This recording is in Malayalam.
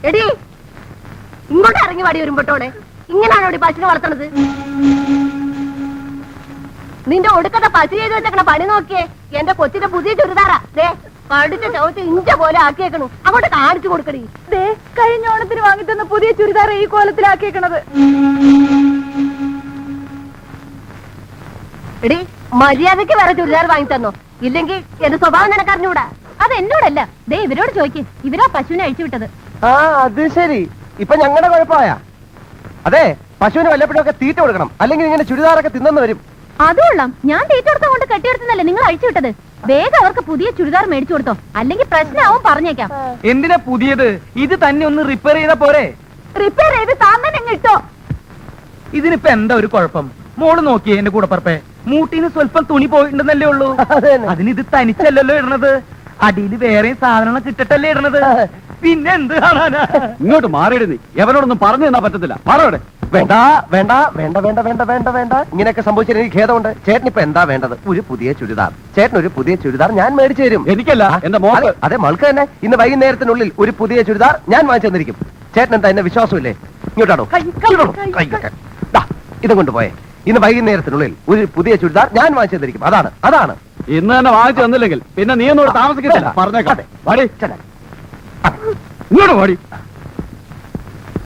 എടി ഇങ്ങോട്ട് ഇറങ്ങി വാടി വരുമ്പോട്ടോടെ ഇങ്ങനാണോ ഈ പശുവിനെ വളർത്തണത്? നിന്റെ ഒടുക്കത്തെ പശു ചെയ്ത് വെച്ചേക്കണ പണി നോക്കിയേ. എന്റെ കൊച്ചിന്റെ പുതിയ ചുരിദാറാ. ദേ കടിച്ച ചവിട്ടി ഇഞ്ച പോലെ ആക്കിയേക്കണു. അങ്ങോട്ട് കാണിച്ചു കൊടുക്കടി. ദേ കഴിഞ്ഞ ഓണത്തിന് വാങ്ങിത്തന്ന പുതിയ ചുരിദാർ ഈ കോലത്തിലാക്കിയേക്കണത്. എടി മര്യാദക്ക് വേറെ ചുരിദാർ വാങ്ങിത്തന്നോ? ഇല്ലെങ്കിൽ എന്റെ സ്വഭാവം നിനക്കറിഞ്ഞൂടാ. അത് എന്നോടല്ല, ദേ ഇവരോട് ചോദിക്കേ. ഇവരാ പശുവിനെ അഴിച്ചു വിട്ടത്. ആ അത് ശരി. ഇപ്പൊ ഞങ്ങളുടെ കുഴപ്പമായ. അതെ, പശുവിന് വല്ലപ്പോഴൊക്കെ തീറ്റ കൊടുക്കണം, അല്ലെങ്കിൽ ഇങ്ങനെ ചുരിദാറൊക്കെ തിന്നെന്ന് വരും. അതുകൊള്ളാം. ഞാൻ തീറ്റ കൊടുത്ത കൊണ്ട് കെട്ടിയെടുത്തല്ലേ നിങ്ങൾ അഴിച്ചു വിട്ടത്. വേഗം അവർക്ക് പുതിയ ചുരിദാർ മേടിച്ചു കൊടുത്തോ, അല്ലെങ്കിൽ പ്രശ്നമാവും. പറഞ്ഞേക്കാം. എന്തിനാ പുതിയത്? ഇത് തന്നെ ഒന്ന് റിപ്പയർ ചെയ്താ പോരെ? റിപ്പയർ ചെയ്ത് താൻ തന്നെ ഇട്ടോ. ഇതിനിപ്പോ എന്താ ഒരു കുഴപ്പം? മോള് നോക്കിയേ എന്റെ കൂടെ പറപ്പേ, മൂട്ടിന് സ്വല്പം തുണി പോയിട്ടുണ്ടെന്നല്ലേ ഉള്ളൂ. അതിന് ഇത് തനിച്ചല്ലല്ലോ ഇടണത്, അടിയിൽ വേറെയും സാധനങ്ങൾ കിട്ടട്ടല്ലേ ഇടണത്. പിന്നെ എന്ത് കാണാനാ? ഇങ്ങോട്ട് മാറിയിട്. നീ എവനോടൊന്നും പറഞ്ഞു തന്നാ പറ്റത്തില്ല. മാറോടെ. വേണ്ട വേണ്ട വേണ്ട വേണ്ട വേണ്ട വേണ്ട വേണ്ട. ഇങ്ങനെയൊക്കെ സംഭവിച്ചാൽ എനിക്ക് ഖേദമുണ്ട്. ചേട്ടൻ ഇപ്പൊ എന്താ വേണ്ടത്? ഒരു പുതിയ ചുരിദാർ. ചേട്ടൻ ഒരു പുതിയ ചുരിദാർ ഞാൻ മേടിച്ചു തരും. എനിക്കല്ല, എന്റെ മോൾക്ക്. അതെ, മൾക്ക് തന്നെ. ഇന്ന് വൈകുന്നേരത്തിനുള്ളിൽ ഒരു പുതിയ ചുരിദാർ ഞാൻ വാങ്ങിച്ചു തന്നിരിക്കും. ചേട്ടൻ എന്താ എന്നെ വിശ്വാസമില്ലേ? ഇങ്ങോട്ടാണോ? ഇതും കൊണ്ടുപോയേ. ഇന്ന് വൈകുന്നേരത്തിനുള്ളിൽ ഒരു പുതിയ ചുരിദാർ ഞാൻ വാങ്ങിച്ചു തന്നിരിക്കും. അതാണ് ഇന്ന് തന്നെ വാങ്ങിച്ചു തന്നില്ലെങ്കിൽ പിന്നെ നീ ഒന്നും താമസിക്കുന്നില്ല. പറഞ്ഞേക്കാട്ടെ. ഇങ്ങോട്ട് വാടി.